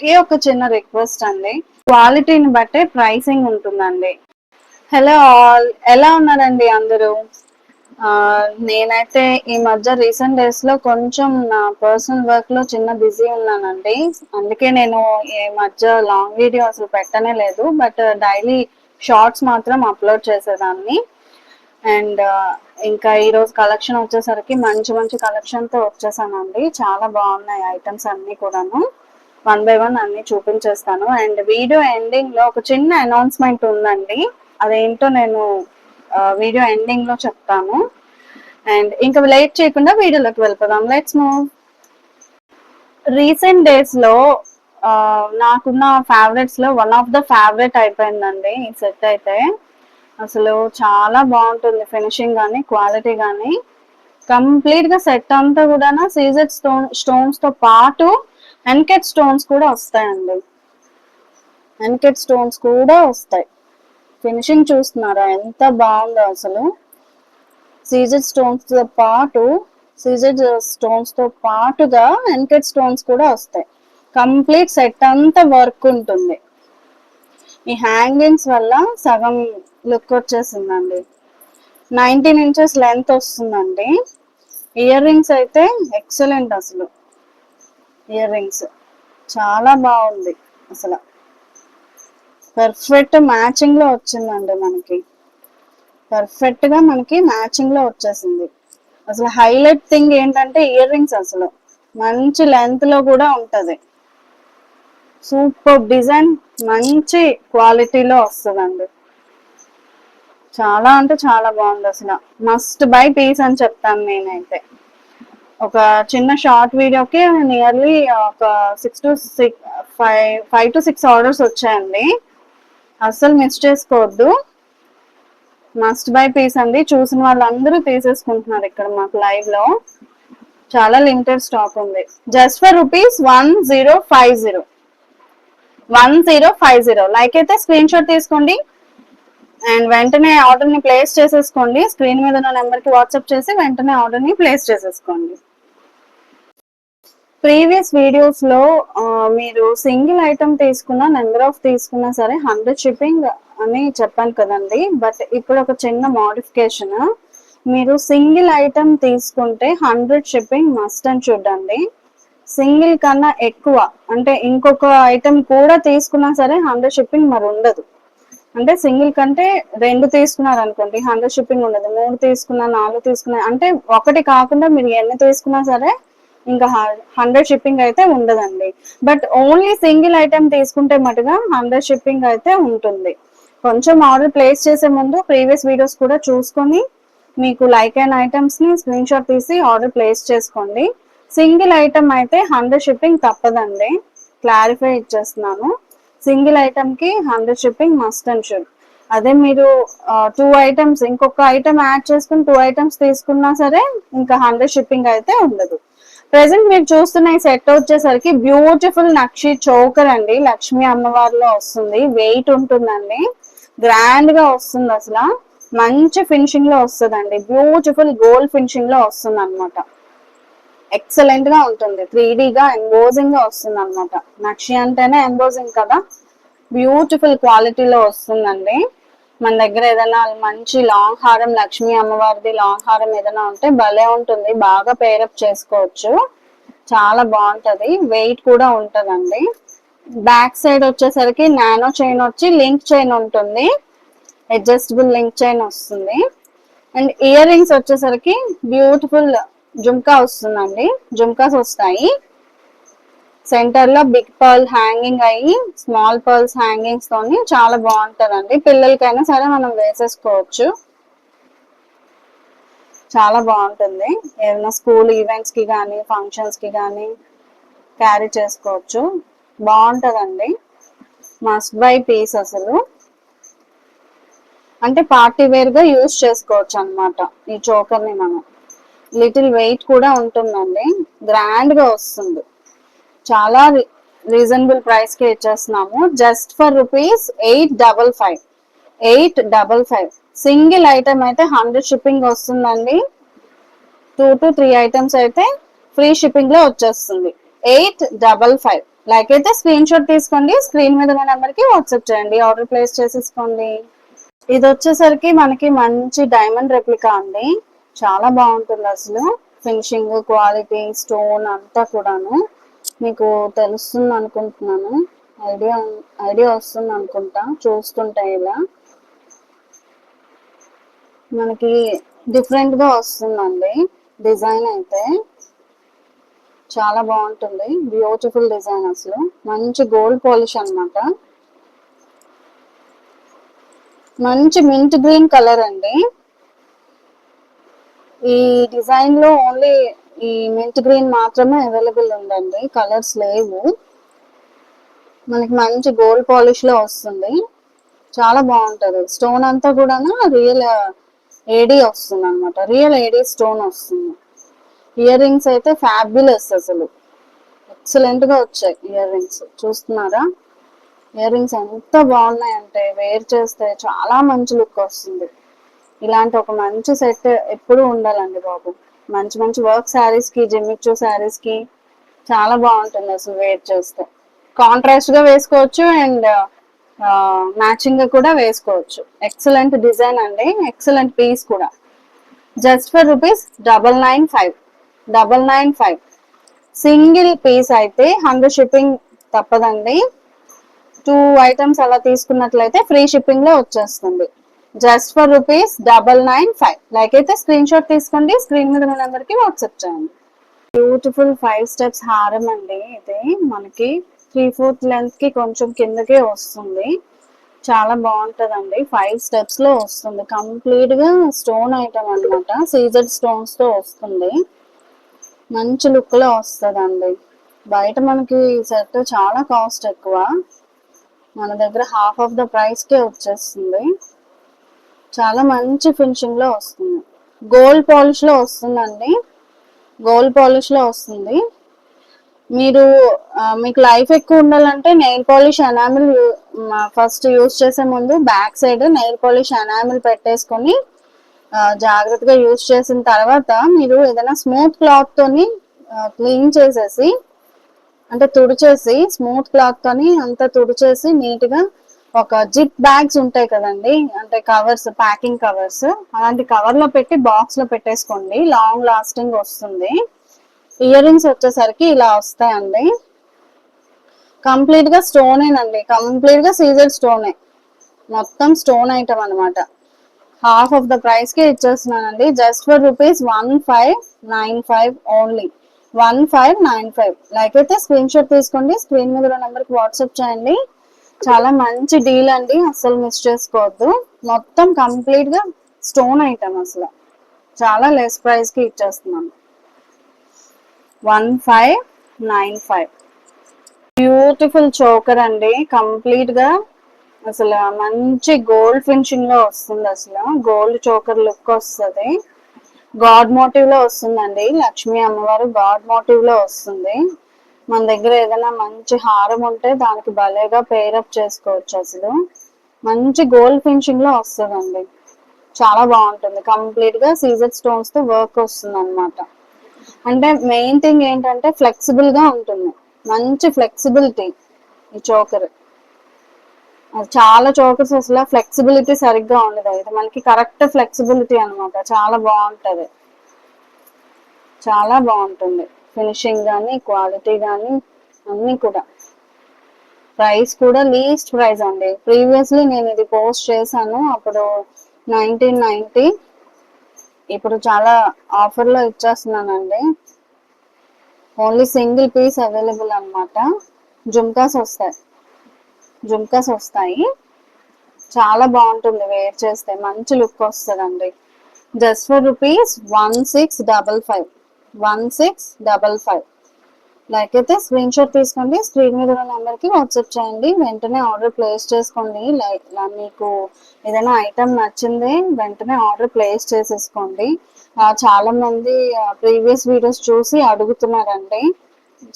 ఒకే ఒక చిన్న రిక్వెస్ట్ అండి, క్వాలిటీని బట్టే ప్రైసింగ్ ఉంటుందండి. హలో ఆల్, ఎలా ఉన్నారండి అందరూ? నేనైతే ఈ మధ్య రీసెంట్ డేస్ లో కొంచెం నా పర్సనల్ వర్క్ లో చిన్న బిజీ ఉన్నానండి. అందుకే నేను ఈ మధ్య లాంగ్ వీడియో అసలు పెట్టనే లేదు, బట్ డైలీ షార్ట్స్ మాత్రం అప్లోడ్ చేసేదాన్ని. అండ్ ఇంకా ఈరోజు కలెక్షన్ వచ్చేసరికి మంచి మంచి కలెక్షన్తో వచ్చేసానండి. చాలా బాగున్నాయి ఐటమ్స్ అన్నీ కూడాను. 1 by 1 అన్ని చూపించేస్తాను. అండ్ వీడియో ఎండింగ్ లో ఒక చిన్న అనౌన్స్మెంట్ ఉందండి, అదేంటో నేను వీడియో ఎండింగ్ లో చెప్తాను. అండ్ ఇంకా లేట్ చేయకుండా వీడియోలోకి వెళ్ళిపోదాం. Let's move. రీసెంట్ డేస్ లో నాకున్న ఫేవరెట్స్ లో వన్ ఆఫ్ ద ఫేవరెట్ అయిపోయిందండి ఈ సెట్. అయితే అసలు చాలా బాగుంటుంది, ఫినిషింగ్ కానీ క్వాలిటీ కానీ. కంప్లీట్ గా సెట్ అంతా కూడా సీజెడ్ స్టోన్స్ తో పాటు ఎన్కెట్ స్టోన్స్ కూడా వస్తాయండి. ఎన్కెట్ స్టోన్స్ కూడా వస్తాయి. ఫినిషింగ్ చూస్తున్నారా ఎంత బాగుందో అసలు. సీజెడ్ స్టోన్స్ తో పాటుగా ఎన్కెట్ స్టోన్స్ కూడా వస్తాయి. కంప్లీట్ సెట్ అంతా వర్క్ ఉంటుంది. ఈ హ్యాంగింగ్స్ వల్ల సగం లుక్ వచ్చేసిందండి. 19 inches లెంత్ వస్తుందండి. ఇయర్ రింగ్స్ అయితే ఎక్సలెంట్ అసలు. ఇయర్ రింగ్స్ చాలా బాగుంది అసలు. పర్ఫెక్ట్ మ్యాచింగ్ లో వచ్చిందండి మనకి. పర్ఫెక్ట్ గా మనకి మ్యాచింగ్ లో వచ్చేసింది. అసలు హైలైట్ థింగ్ ఏంటంటే ఇయర్ రింగ్స్ అసలు మంచి లెంత్ లో కూడా ఉంటది. సూపర్ డిజైన్, మంచి క్వాలిటీలో వస్తుందండి. చాలా అంటే చాలా బాగుంది అసలు. మస్ట్ బై పీస్ అని చెప్తాను నేనైతే. ఒక చిన్న షార్ట్ వీడియోకి నియర్లీ ఒక 5 to 6 ఆర్డర్స్ వచ్చాయండి. అస్సలు మిస్ చేసుకోవద్దు. మస్ట్ బై పీస్ అండి. చూసిన వాళ్ళందరూ తీసేసుకుంటున్నారు ఇక్కడ మాకు లైవ్ లో. చాలా లిమిటెడ్ స్టాక్ ఉంది. Just for ₹1050. 1050 లైక్ అయితే స్క్రీన్ షాట్ తీసుకోండి అండ్ వెంటనే ఆర్డర్ ని ప్లేస్ చేసేసుకోండి. స్క్రీన్ మీద ఉన్న నెంబర్ కి వాట్సాప్ చేసి వెంటనే ఆర్డర్ ని ప్లేస్ చేసేసుకోండి. ప్రీవియస్ వీడియోస్ లో మీరు సింగిల్ ఐటమ్ తీసుకున్నా, నెంబర్ ఆఫ్ తీసుకున్నా సరే 100 షిప్పింగ్ అని చెప్పాను కదండి. బట్ ఇప్పుడు ఒక చిన్న మోడిఫికేషన్. మీరు సింగిల్ ఐటమ్ తీసుకుంటే 100 షిప్పింగ్ మస్ట్ అని చూడండి. సింగిల్ కన్నా ఎక్కువ అంటే ఇంకొక ఐటమ్ కూడా తీసుకున్నా సరే 100 షిప్పింగ్ మరి ఉండదు. అంటే సింగిల్ కంటే 2 తీసుకున్నారు అనుకోండి 100 షిప్పింగ్ ఉండదు. 3 తీసుకున్నా, 4 తీసుకున్నా, అంటే ఒకటి కాకుండా మీరు ఎన్ని తీసుకున్నా సరే ఇంకా 100 షిప్పింగ్ అయితే ఉండదండి. బట్ ఓన్లీ సింగిల్ ఐటమ్ తీసుకుంటే మటుగా 100 షిప్పింగ్ అయితే ఉంటుంది. కొంచెం ఆర్డర్ ప్లేస్ చేసే ముందు ప్రీవియస్ వీడియోస్ కూడా చూసుకొని మీకు లైక్ అయిన ఐటమ్స్ ని స్క్రీన్ షాట్ తీసి ఆర్డర్ ప్లేస్ చేసుకోండి. సింగిల్ ఐటమ్ అయితే 100 షిప్పింగ్ తప్పదండి. క్లారిఫై ఇచ్చేస్తున్నాను. సింగిల్ ఐటమ్ కి 100 షిప్పింగ్ మస్ట్ అండ్ షుడ్. అదే మీరు 2 ఐటమ్స్ ఇంకొక ఐటమ్ యాడ్ చేసుకుని 2 ఐటమ్స్ తీసుకున్నా సరే ఇంకా 100 షిప్పింగ్ అయితే ఉండదు. ప్రెసెంట్ మీరు చూస్తున్న ఈ సెట్ వచ్చేసరికి బ్యూటిఫుల్ నక్షి చోకర్ అండి. లక్ష్మీ అమ్మవారిలో వస్తుంది. వెయిట్ ఉంటుందండి. గ్రాండ్ గా వస్తుంది అసలు. మంచి ఫినిషింగ్ లో వస్తుందండి. బ్యూటిఫుల్ గోల్డ్ ఫినిషింగ్ లో వస్తుంది అనమాట. ఎక్సలెంట్ గా ఉంటుంది. 3D గా ఎంబోజింగ్ గా వస్తుంది అనమాట. నక్షి అంటేనే ఎంబోజింగ్ కదా. బ్యూటిఫుల్ క్వాలిటీలో వస్తుందండి. మన దగ్గర ఏదైనా మంచి లాంగ్ హారం, లక్ష్మీ అమ్మవారిది లాంగ్ హారం ఏదైనా ఉంటే భలే ఉంటుంది. బాగా పేరప్ చేసుకోవచ్చు. చాలా బాగుంటది. వెయిట్ కూడా ఉంటదండి. బ్యాక్ సైడ్ వచ్చేసరికి నానో చైన్ వచ్చి లింక్ చైన్ ఉంటుంది. అడ్జస్టబుల్ లింక్ చైన్ వస్తుంది. అండ్ ఇయర్ రింగ్స్ వచ్చేసరికి బ్యూటిఫుల్ జుమ్కా వస్తుందండి. జుమ్కాస్ వస్తాయి. సెంటర్ లో బిగ్ పర్ల్ హ్యాంగింగ్ అయ్యి స్మాల్ పర్ల్స్ హ్యాంగింగ్స్ తోని చాలా బాగుంటదండి. పిల్లలకైనా సరే మనం వేసేసుకోవచ్చు. చాలా బాగుంటుంది. ఏదైనా స్కూల్ ఈవెంట్స్ కి కానీ, ఫంక్షన్స్ కి కానీ క్యారీ చేసుకోవచ్చు. బాగుంటదండి. మస్ట్ బై పీస్ అసలు. అంటే పార్టీ వేర్ గా యూజ్ చేసుకోవచ్చు అనమాట ఈ చోకర్ ని మనం. లిటిల్ వెయిట్ కూడా ఉంటుందండి. గ్రాండ్ గా వస్తుంది. చాలా రీజనబుల్ ప్రైస్ కి ఇచ్చేస్తున్నాము. Just for ₹855. 855 సింగిల్ ఐటమ్ అయితే 100 షిప్పింగ్ వస్తుందండి. 2 to 3 ఐటమ్స్ అయితే ఫ్రీ షిప్పింగ్ లో వచ్చేస్తుంది. 855 లైక్ అయితే స్క్రీన్ షాట్ తీసుకోండి, స్క్రీన్ మీద ఉన్న నెంబర్ కి వాట్సాప్ చేయండి, ఆర్డర్ ప్లేస్ చేసేసుకోండి. ఇది వచ్చేసరికి మనకి మంచి డైమండ్ రెప్లికా అండి, చాలా బాగుంటుంది అసలు. ఫినిషింగ్, క్వాలిటీ, స్టోన్ అంతా కూడాను మీకు తెలుస్తుంది అనుకుంటున్నాను. ఐడియా ఐడియా వస్తుంది అనుకుంటా చూస్తుంటే. ఇలా మనకి డిఫరెంట్ గా వస్తుందండి డిజైన్ అయితే, చాలా బాగుంటుంది. బ్యూటిఫుల్ డిజైన్ అసలు, మంచి గోల్డ్ పాలిష్ అన్నమాట. మంచి మింట్ గ్రీన్ కలర్ అండి. ఈ డిజైన్ లో ఓన్లీ ఈ మింట్ గ్రీన్ మాత్రమే అవైలబుల్ ఉందండి, కలర్స్ లేవు. మనకి మంచి గోల్డ్ పాలిష్ లో వస్తుంది, చాలా బాగుంటది. స్టోన్ అంతా కూడా రియల్ ఏడీ వస్తుంది అనమాట, రియల్ ఏడీ స్టోన్ వస్తుంది. ఇయర్ రింగ్స్ అయితే ఫ్యాబ్యులస్ అసలు, ఎక్సలెంట్ గా వచ్చాయి ఇయర్ రింగ్స్. చూస్తున్నారా ఇయర్ రింగ్స్ ఎంత బాగున్నాయంటే, వేర్ చేస్తే చాలా మంచి లుక్ వస్తుంది. ఇలాంటి ఒక మంచి సెట్ ఎప్పుడు ఉండాలండి బాబు. మంచి మంచి వర్క్ శారీస్ కి, జిమ్మిచూ శారీస్ కి చాలా బాగుంటుంది అసలు. వేర్ చేస్తే కాంట్రాస్ట్ గా వేసుకోవచ్చు అండ్ మ్యాచింగ్ గా కూడా వేసుకోవచ్చు. ఎక్సలెంట్ డిజైన్ అండి, ఎక్సలెంట్ పీస్ కూడా. Just for ₹995, 995. సింగిల్ పీస్ అయితే 100 షిప్పింగ్ తప్పదండి. 2 ఐటమ్స్ అలా తీసుకున్నట్లయితే ఫ్రీ షిప్పింగ్ లో వచ్చేస్తుంది. Just for ₹995. లైక్ అయితే స్క్రీన్ షాట్ తీసుకోండి, స్క్రీన్ మీద ఉన్న నెంబర్ కి వాట్సాప్ చేయండి. బ్యూటిఫుల్ 5 స్టెప్స్ హారం అండి ఇది. మనకి 3/4 లెంత్ కి కొంచెం కిందకే వస్తుంది, చాలా బాగుంటదండి. 5 స్టెప్స్ లో వస్తుంది, కంప్లీట్ గా స్టోన్ ఐటమ్ అనమాట. సీజెడ్ స్టోన్స్ తో వస్తుంది, మంచి లుక్ లో వస్తుందండి. బయట మనకి సెట్ చాలా కాస్ట్ ఎక్కువ, మన దగ్గర హాఫ్ ఆఫ్ ద ప్రైస్ కే వచ్చేస్తుంది. చాలా మంచి ఫినిషింగ్ లో వస్తుంది, గోల్డ్ పాలిష్ లో వస్తుందండి, గోల్డ్ పాలిష్ లో వస్తుంది. మీరు మీకు లైఫ్ ఎక్కువ ఉండాలంటే nail polish enamel first use చేసే ముందు back side nail polish enamel పెట్టేసుకొని జాగ్రత్తగా యూజ్ చేసిన తర్వాత మీరు ఏదైనా స్మూత్ క్లాత్ తోని క్లీన్ చేసేసి, అంటే తుడిచేసి, స్మూత్ క్లాత్ తోని అంతా తుడిచేసి నీట్ గా ఒక జిప్ బ్యాగ్స్ ఉంటాయి కదండి, అంటే కవర్స్, ప్యాకింగ్ కవర్స్, అలాంటి కవర్ లో పెట్టి బాక్స్ లో పెట్టేసుకోండి, లాంగ్ లాస్టింగ్ వస్తుంది. ఇయర్ రింగ్స్ వచ్చేసరికి ఇలా వస్తాయండి, కంప్లీట్ గా స్టోనేనండి, కంప్లీట్ గా సీజెడ్ స్టోనే, మొత్తం స్టోన్ ఐటమ్ అనమాట. హాఫ్ ఆఫ్ ద ప్రైస్ కి ఇచ్చేస్తున్నానండి, జస్ట్ ఫర్ ₹1595 ఓన్లీ, 1595. లైక్ అయితే స్క్రీన్ షాట్ తీసుకోండి, స్క్రీన్ మీద నెంబర్ కి వాట్సాప్ చేయండి. చాలా మంచి డీల్ అండి, అస్సలు మిస్ చేసుకోవద్దు. మొత్తం కంప్లీట్ గా స్టోన్ ఐటమ్ అసలు, చాలా లెస్ ప్రైస్ కి ఇచ్చేస్తున్నాను. 1595. బ్యూటిఫుల్ చోకర్ అండి, కంప్లీట్ గా అసలు మంచి గోల్డ్ ఫినిషింగ్ లో వస్తుంది. అసలు గోల్డ్ చోకర్ లుక్ వస్తుంది, గాడ్ మోటివ్ లో వస్తుందండి. లక్ష్మీ అమ్మవారు గాడ్ మోటివ్ లో వస్తుంది. మన దగ్గర ఏదైనా మంచి హారం ఉంటే దానికి భలేగా పేరప్ చేసుకోవచ్చు. అసలు మంచి గోల్డ్ ఫినిషింగ్ లో వస్తుందండి, చాలా బాగుంటుంది. కంప్లీట్ గా సీజెడ్ స్టోన్స్ తో వర్క్ వస్తుంది అనమాట. అంటే మెయిన్ థింగ్ ఏంటంటే ఫ్లెక్సిబుల్ గా ఉంటుంది, మంచి ఫ్లెక్సిబిలిటీ ఈ చోకర్. చాలా చోకర్స్ అసలు ఫ్లెక్సిబిలిటీ సరిగ్గా ఉండదు, ఇది మనకి కరెక్ట్ ఫ్లెక్సిబిలిటీ అనమాట. చాలా బాగుంటది, చాలా బాగుంటుంది. ఫినిషింగ్ కానీ, క్వాలిటీ కానీ అన్ని కూడా. ప్రైస్ కూడా లీస్ట్ ప్రైస్ అండి. ప్రీవియస్లీ నేను ఇది పోస్ట్ చేశాను, అప్పుడు 1990, ఇప్పుడు చాలా ఆఫర్ లో ఇచ్చేస్తున్నానండి. ఓన్లీ సింగిల్ పీస్ అవైలబుల్ అనమాట. జుమ్కాస్ వస్తాయి, జుమ్కాస్ వస్తాయి, చాలా బాగుంటుంది. వేర్ చేస్తే మంచి లుక్ వస్తుందండి. Just for ₹1655, 1655. లైక్ అయితే స్క్రీన్ షాట్ తీసుకోండి, స్క్రీన్ మీద ఉన్న నెంబర్ కి వాట్సాప్ చేయండి, వెంటనే ఆర్డర్ ప్లేస్ చేసుకోండి. లైక్ మీకు ఏదైనా ఐటమ్ నచ్చింది వెంటనే ఆర్డర్ ప్లేస్ చేసేసుకోండి. చాలా మంది ప్రీవియస్ వీడియోస్ చూసి అడుగుతున్నారండి,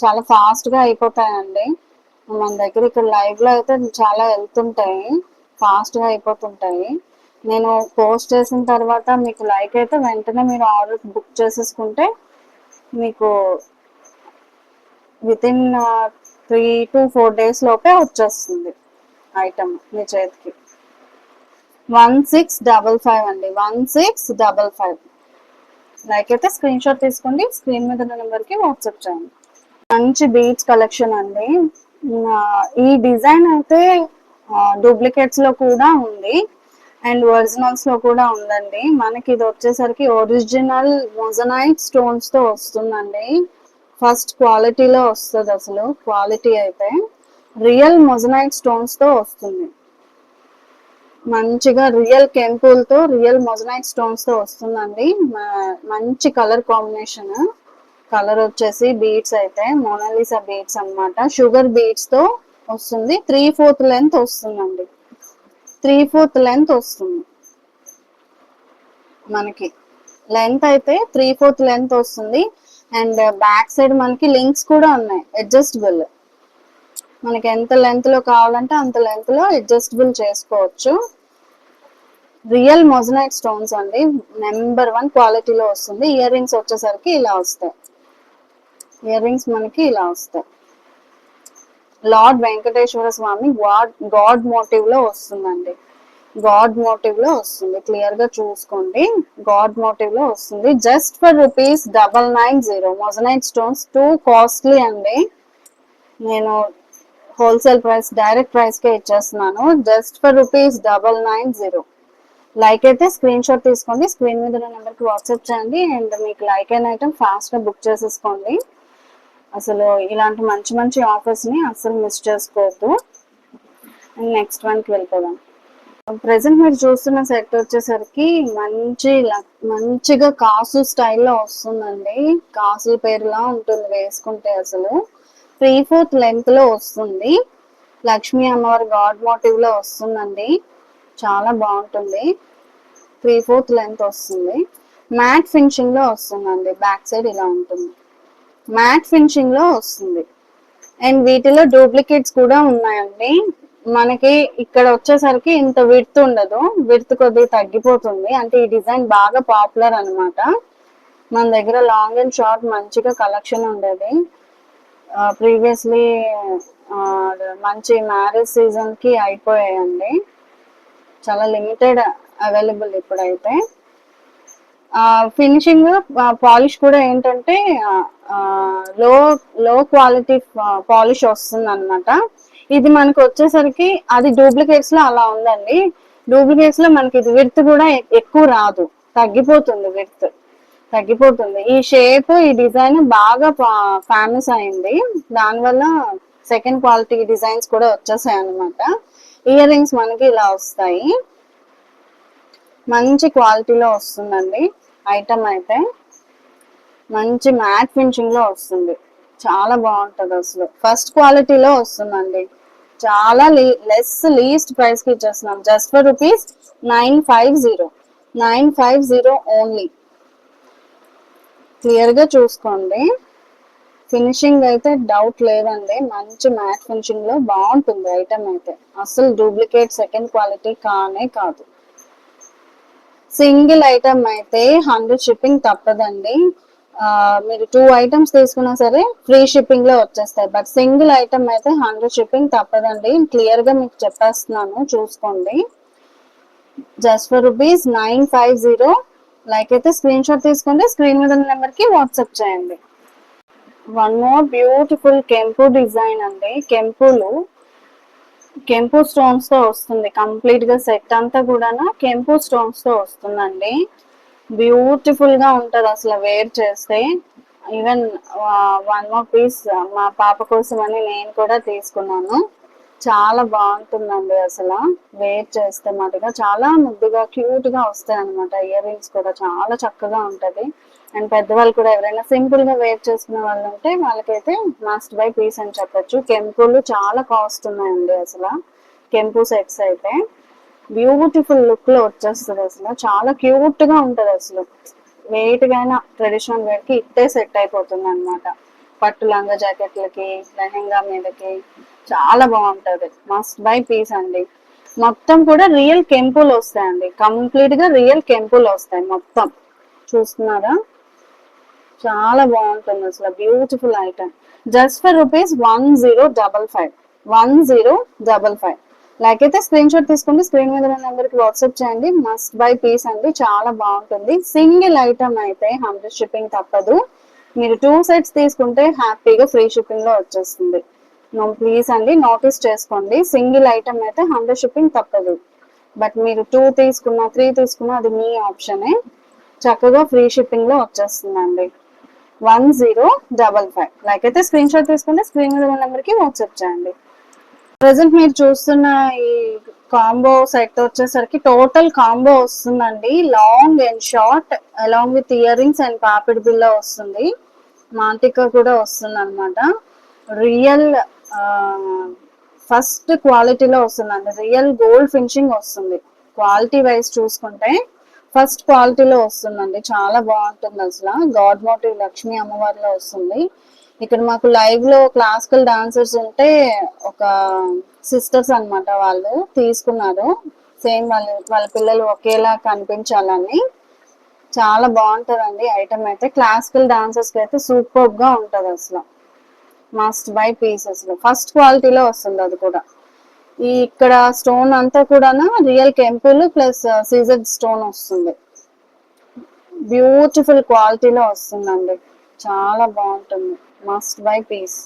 చాలా ఫాస్ట్ గా అయిపోతాయండి మన దగ్గర. ఇక్కడ లైవ్ లో అయితే చాలా వెళ్తుంటాయి, ఫాస్ట్ గా అయిపోతుంటాయి. నేను పోస్ట్ చేసిన తర్వాత మీకు లైక్ అయితే వెంటనే మీరు ఆర్డర్ బుక్ చేసేసుకుంటే మీకు విత్ ఇన్ 3 to 4 days లోపే వచ్చేస్తుంది ఐటమ్ మీ చేతికి. 1655 అండి, 1655. లైక్ అయితే స్క్రీన్ షాట్ తీసుకోండి, స్క్రీన్ మీద ఉన్న నెంబర్ కి వాట్సాప్ చేయండి. మంచి బీడ్స్ కలెక్షన్ అండి. ఈ డిజైన్ అయితే డూప్లికేట్స్ లో కూడా ఉంది అండ్ ఒరిజినల్స్ లో కూడా ఉందండి. మనకి ఇది వచ్చేసరికి ఒరిజినల్ మొజనైట్ స్టోన్స్ తో వస్తుందండి. ఫస్ట్ క్వాలిటీలో వస్తుంది, అసలు క్వాలిటీ అయితే రియల్ మొజనైట్ స్టోన్స్ తో వస్తుంది. మంచిగా రియల్ కెంపుల్ తో రియల్ మొజనైట్ స్టోన్స్ తో వస్తుందండి. మంచి కలర్ కాంబినేషన్. కలర్ వచ్చేసి బీడ్స్ అయితే మోనాలిసా బీడ్స్ అన్నమాట. షుగర్ బీడ్స్ తో వస్తుంది. 3/4 లెంత్ వస్తుందండి. 3/4 లెంత్ వస్తుంది మనకి. లెంత్ అయితే 3/4 లెంత్ వస్తుంది. అండ్ బ్యాక్ సైడ్ మనకి లింక్స్ కూడా ఉన్నాయి, అడ్జస్టబుల్. మనకి ఎంత లెంత్ లో కావాలంటే అంత లెంత్ లో అడ్జస్టబుల్ చేసుకోవచ్చు. రియల్ మొజనైట్ స్టోన్స్ అండి, నెంబర్ 1 క్వాలిటీలో వస్తుంది. ఇయర్ రింగ్స్ వచ్చేసరికి ఇలా వస్తాయి. ఇయర్ రింగ్స్ మనకి ఇలా వస్తాయి. లార్డ్ వెంకటేశ్వర స్వామి గాడ్ మోటివ్ లో వస్తుందండి. గాడ్ మోటివ్ లో వస్తుంది, క్లియర్ గా చూసుకోండి. గాడ్ మోటివ్ లో వస్తుంది. Just for ₹990. Moissanite stones too costly అండి. నేను హోల్సేల్ ప్రైస్, డైరెక్ట్ ప్రైస్ కే ఇచ్చేస్తున్నాను. Just for ₹990. లైక్ అయితే స్క్రీన్ షాట్ తీసుకోండి, స్క్రీన్ మీద నెంబర్ కి వాట్సాప్ చేయండి. అండ్ మీకు లైక్ అయిన ఐటమ్ ఫాస్ట్ గా బుక్ చేసేసుకోండి. అసలు ఇలాంటి మంచి మంచి ఆఫర్స్ ని అసలు మిస్ చేసుకోవద్దు. అండ్ నెక్స్ట్ వన్ కి వెళ్ళిపోదాం. ప్రెసెంట్ మీరు చూస్తున్న సెట్ వచ్చేసరికి మంచిగా కాసు స్టైల్లో వస్తుందండి. కాసుల పేరులా ఉంటుంది వేసుకుంటే. అసలు 3/4 లెంత్ లో వస్తుంది. లక్ష్మీ అమ్మవారి గాడ్ మోటివ్ లో వస్తుందండి. చాలా బాగుంటుంది. 3/4 లెంత్ వస్తుంది. మ్యాట్ ఫినిషింగ్ లో వస్తుందండి. బ్యాక్ సైడ్ ఇలా ఉంటుంది, మ్యాట్ ఫినిషింగ్ లో వస్తుంది. అండ్ వీటిలో డూప్లికేట్స్ కూడా ఉన్నాయండి. మనకి ఇక్కడ వచ్చేసరికి ఇంత విడ్త్ ఉండదు, విడ్త్ కొద్దిగా తగ్గిపోతుంది. అంటే ఈ డిజైన్ బాగా పాపులర్ అన్నమాట. మన దగ్గర లాంగ్ అండ్ షార్ట్ మంచిగా కలెక్షన్ ఉండేది. ప్రీవియస్లీ మంచి మ్యారేజ్ సీజన్ కి అయిపోయాయండి. చాలా లిమిటెడ్ అవైలబుల్ ఇప్పుడైతే. ఫినిషింగ్ పాలిష్ కూడా ఏంటంటే లో లో క్వాలిటీ పాలిష్ వస్తుంది అనమాట. ఇది మనకు వచ్చేసరికి అది డూప్లికేట్స్ లో అలా ఉందండి. డూప్లికేట్స్ లో మనకి ఇది విడ్త్ కూడా ఎక్కువ రాదు, తగ్గిపోతుంది విడ్త్, తగ్గిపోతుంది. ఈ షేప్, ఈ డిజైన్ బాగా ఫేమస్ అయింది. దానివల్ల సెకండ్ క్వాలిటీ డిజైన్స్ కూడా వచ్చేసాయి అనమాట. ఇయర్ రింగ్స్ మనకి ఇలా వస్తాయి. మంచి క్వాలిటీలో వస్తుందండి ఐటమ్ అయితే. మంచి మ్యాట్ ఫినిషింగ్ లో వస్తుంది. చాలా బాగుంటది అసలు. ఫస్ట్ క్వాలిటీలో వస్తుందండి. చాలా లీస్ట్ ప్రైస్ కి ఇచ్చేస్తున్నాం. Just for ₹950. 950 ఓన్లీ. క్లియర్ గా చూసుకోండి. ఫినిషింగ్ అయితే డౌట్ లేదండి. మంచి మ్యాట్ ఫినిషింగ్ లో బాగుంటుంది ఐటమ్ అయితే. అసలు డూప్లికేట్ సెకండ్ క్వాలిటీ కానే కాదు. సింగిల్ ఐటమ్ అయితే 100 షిప్పింగ్ తప్పదండి. మీరు 2 ఐటమ్స్ తీసుకున్నా సరే ఫ్రీ షిప్పింగ్ లో వచ్చేస్తాయి. బట్ సింగిల్ ఐటమ్ అయితే 100 షిప్పింగ్ తప్పదండి. క్లియర్ గా మీకు చెప్పేస్తున్నాను, చూసుకోండి. Just for ₹950. లైక్ అయితే స్క్రీన్ షాట్ తీసుకోండి, స్క్రీన్ మీద నెంబర్ కి వాట్సాప్ చేయండి. వన్ మోర్ బ్యూటిఫుల్ కెంపు డిజైన్ అండి. కెంపు స్టోన్స్ తో వస్తుంది. కంప్లీట్ గా సెట్ అంతా కూడా కెంపు స్టోన్స్ తో వస్తుందండి. బ్యూటిఫుల్ గా ఉంటది అసలు వేర్ చేస్తే. ఈవెన్ వన్ మోర్ పీస్ మా పాప కోసం అని నేను కూడా తీసుకున్నాను. చాలా బాగుంటుందండి అసలు. వేర్ చేస్తే మటుగా చాలా ముద్దుగా క్యూట్ గా వస్తాయి అనమాట. ఇయర్ రింగ్స్ కూడా చాలా చక్కగా ఉంటది. అండ్ పెద్దవాళ్ళు కూడా ఎవరైనా సింపుల్ గా వేర్ చేసుకునే వాళ్ళు ఉంటే వాళ్ళకైతే మస్ట్ బై పీస్ అని చెప్పొచ్చు. కెంపులు చాలా కాస్ట్ ఉన్నాయండి అసలు. కెంపు సెట్స్ అయితే బ్యూటిఫుల్ లుక్ లో వచ్చేస్తుంది అసలు. చాలా క్యూట్ గా ఉంటది అసలు. వెయిట్ గా అయినా ట్రెడిషనల్ వేర్ కి ఇట్టే సెట్ అయిపోతుంది అనమాట. పట్టు లంగా జాకెట్లకి, లెహెంగా మీదకి చాలా బాగుంటది. మస్ట్ బై పీస్ అండి. మొత్తం కూడా రియల్ కెంపులు వస్తాయండి. కంప్లీట్ గా రియల్ కెంపులు వస్తాయి మొత్తం. చూస్తున్నారా? చాలా బాగుంటుంది అసలు, beautiful item. Just for rupees 1055, 1055. Like అయితే స్క్రీన్ షాట్ తీసుకుంటే స్క్రీన్ మీద ఉన్న నెంబర్ కి వాట్సాప్ చేయండి. మస్ట్ బై పీస్ అండి, చాలా బాగుంటుంది. సింగిల్ ఐటమ్ అయితే 100 షిప్పింగ్ తప్పదు. మీరు 2 సెట్స్ తీసుకుంటే హ్యాపీగా ఫ్రీ షిప్పింగ్ లో వచ్చేస్తుంది. ప్లీజ్ అండి నోటీస్ చేసుకోండి, సింగిల్ ఐటమ్ అయితే 100 షిప్పింగ్ తప్పదు. బట్ మీరు 2 తీసుకున్నా 3 తీసుకున్నా అది మీ ఆప్షనే, చక్కగా ఫ్రీ షిప్పింగ్ లో వచ్చేస్తుందండి. 1055. లైక్ అయితే స్క్రీన్ షాట్ తీసుకుంటే స్క్రీన్ మీద ఉన్న నెంబర్ కి వాట్సాప్ చేయండి. ప్రజెంట్ మీరు చూస్తున్న ఈ కాంబో సెట్ వచ్చేసరికి టోటల్ కాంబో వస్తుందండి, long and short along with ear rings and పాపిడి బిల్ల వస్తుంది, మాంటికా కూడా వస్తుంది అనమాట. రియల్ ఫస్ట్ క్వాలిటీలో వస్తుందండి, రియల్ గోల్డ్ ఫినిషింగ్ వస్తుంది. క్వాలిటీ వైజ్ చూసుకుంటే ఫస్ట్ క్వాలిటీలో వస్తుందండి, చాలా బాగుంటుంది అసలు. గాడ్ మోటివ్ లక్ష్మీ అమ్మవారిలో వస్తుంది. ఇక్కడ మాకు లైవ్ లో క్లాసికల్ డాన్సర్స్ ఉంటే ఒక సిస్టర్స్ అన్నమాట, వాళ్ళు తీసుకున్నారు. సేమ్ వాళ్ళ పిల్లలు ఒకేలా కనిపించాలని. చాలా బాగుంటదండి ఐటమ్ అయితే, క్లాసికల్ డాన్సర్స్ కి అయితే సూపర్ గా ఉంటది అసలు. మస్ట్ బై పీసెస్ లో ఫస్ట్ క్వాలిటీలో వస్తుంది అది కూడా. ఈ ఇక్కడ స్టోన్ అంతా కూడా రియల్ కెంపుల్ ప్లస్ సీజెడ్ స్టోన్ వస్తుంది, బ్యూటిఫుల్ క్వాలిటీలో వస్తుందండి, చాలా బాగుంటుంది. Must buy piece.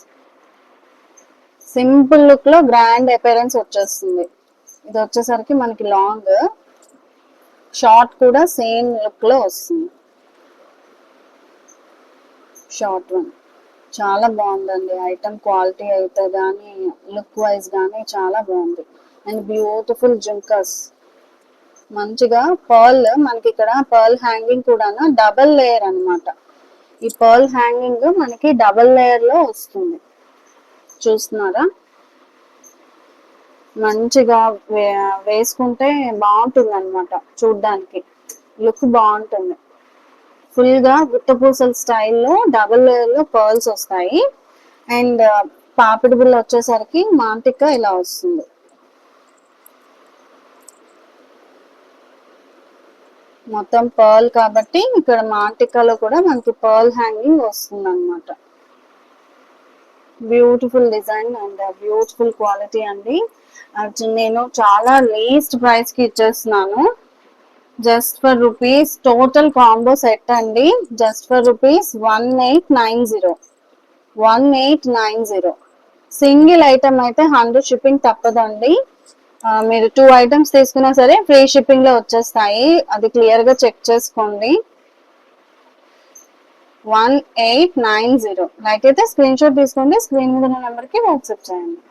Simple look లో గ్రాండ్ అపియరెన్స్ వచ్చేస్తుంది. ఇది వచ్చేసరికి మనకి లాంగ్, షార్ట్ కూడా సేమ్ లుక్ లో వస్తుంది. షార్ట్ వన్ చాలా బాగుందండి ఐటమ్, క్వాలిటీ అయితే కానీ లుక్ వైజ్ కానీ చాలా బాగుంది. అండ్ బ్యూటిఫుల్ జుంకస్, మంచిగా పర్ల్, మనకి ఇక్కడ పర్ల్ హ్యాంగింగ్ కూడా డబల్ లేయర్ అన్నమాట. ఈ పర్ల్ హ్యాంగింగ్ మనకి డబల్ లేయర్ లో వస్తుంది, చూస్తున్నారా? మంచిగా వేసుకుంటే బాగుంటుంది అనమాట, చూడ్డానికి లుక్ బాగుంటుంది. ఫుల్ గా గుత్తపూసల స్టైల్లో డబుల్ లేయర్ లో పర్ల్స్ వస్తాయి. అండ్ పాపిడి బిల్ల వచ్చేసరికి మాంటిక ఇలా వస్తుంది. మొత్తం పర్ల్ కాబట్టి ఇక్కడ మాంటికాలో కూడా మనకి పర్ల్ హ్యాంగింగ్ వస్తుంది అనమాట. Beautiful design and beautiful quality అండి. నేను చాలా లీస్ట్ ప్రైస్ కి ఇచ్చేస్తున్నాను. Just for rupees total combo set అండి, just for rupees 1890, 1890. Single item అయితే 100 షిప్పింగ్ తప్పదండి. మీరు 2 ఐటమ్స్ తీసుకున్నా సరే ఫ్రీ షిప్పింగ్ లో వచ్చేస్తాయి, అది క్లియర్ గా చెక్ చేసుకోండి. 1890. లైక్ అయితే స్క్రీన్ షాట్ తీసుకోండి, స్క్రీన్ మీద ఉన్న నెంబర్ కి వాట్సాప్ చేయండి.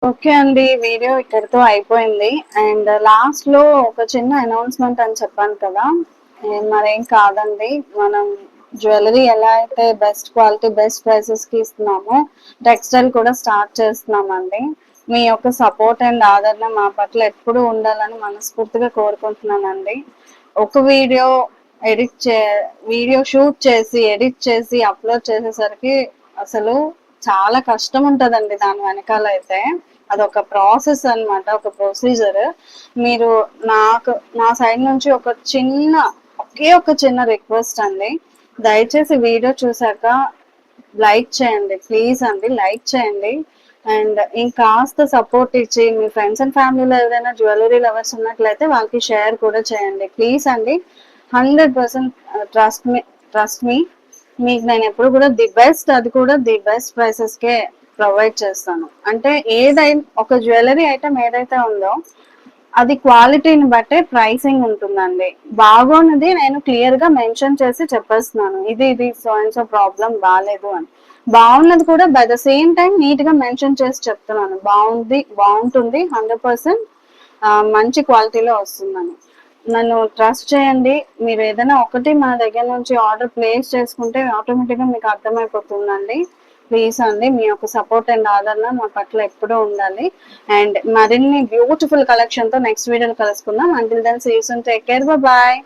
ఓకే అండి, వీడియో ఇక్కడితో అయిపోయింది. అండ్ లాస్ట్ లో ఒక చిన్న అనౌన్స్మెంట్ అని చెప్పాను కదా, మరేం కాదండి, మనం జ్యువెలరీ ఎలా అయితే బెస్ట్ క్వాలిటీ బెస్ట్ ప్రైసెస్ కి ఇస్తున్నామో, టెక్స్టైల్ కూడా స్టార్ట్ చేస్తున్నామండి. మీ యొక్క సపోర్ట్ అండ్ ఆదరణ మా పట్ల ఎప్పుడు ఉండాలని మనస్ఫూర్తిగా కోరుకుంటున్నానండి. ఒక వీడియో షూట్ చేసి ఎడిట్ చేసి అప్లోడ్ చేసేసరికి అసలు చాలా కష్టం ఉంటదండి, దాని వెనకాల అయితే అదొక ప్రాసెస్ అన్నమాట, ఒక ప్రొసీజర్. మీరు నా సైడ్ నుంచి ఒకే ఒక చిన్న రిక్వెస్ట్ అండి, దయచేసి వీడియో చూసాక లైక్ చేయండి, ప్లీజ్ అండి లైక్ చేయండి. అండ్ ఇంకాస్త సపోర్ట్ ఇచ్చి మీ ఫ్రెండ్స్ అండ్ ఫ్యామిలీలో ఎవరైనా జ్యువెలరీ లవర్స్ ఉన్నట్లయితే వాళ్ళకి షేర్ కూడా చేయండి, ప్లీజ్ అండి. 100% ట్రస్ట్ మీ, మీకు నేను ఎప్పుడు కూడా ది బెస్ట్, అది కూడా the best prices K provide చేస్తాను. అంటే ఒక జ్యువెలరీ ఐటమ్ ఏదైతే ఉందో అది క్వాలిటీని బట్టే ప్రైసింగ్ ఉంటుందండి. బాగోనిది నేను క్లియర్ గా మెన్షన్ చేసి చెప్పేస్తున్నాను, ఇది సో అండ్ సో ప్రాబ్లం బాగాలేదు అని. బాగున్నది కూడా by the same time neat గా మెన్షన్ చేసి చెప్తున్నాను, బాగుంటుంది 100%, మంచి క్వాలిటీలో వస్తుందని. నన్ను ట్రస్ట్ చేయండి. మీరు ఏదైనా ఒకటి మన దగ్గర నుంచి ఆర్డర్ ప్లేస్ చేసుకుంటే ఆటోమేటిక్ గా మీకు అర్థమైపోతుందండి. ప్లీజ్ అండి, మీ యొక్క సపోర్ట్ అండ్ ఆదరణ మా పట్ల ఎప్పుడూ ఉండాలి. అండ్ మరిన్ని బ్యూటిఫుల్ కలెక్షన్ తో నెక్స్ట్ వీడియోలో కలుసుకుందాం. Until then see you soon, take care, bye bye.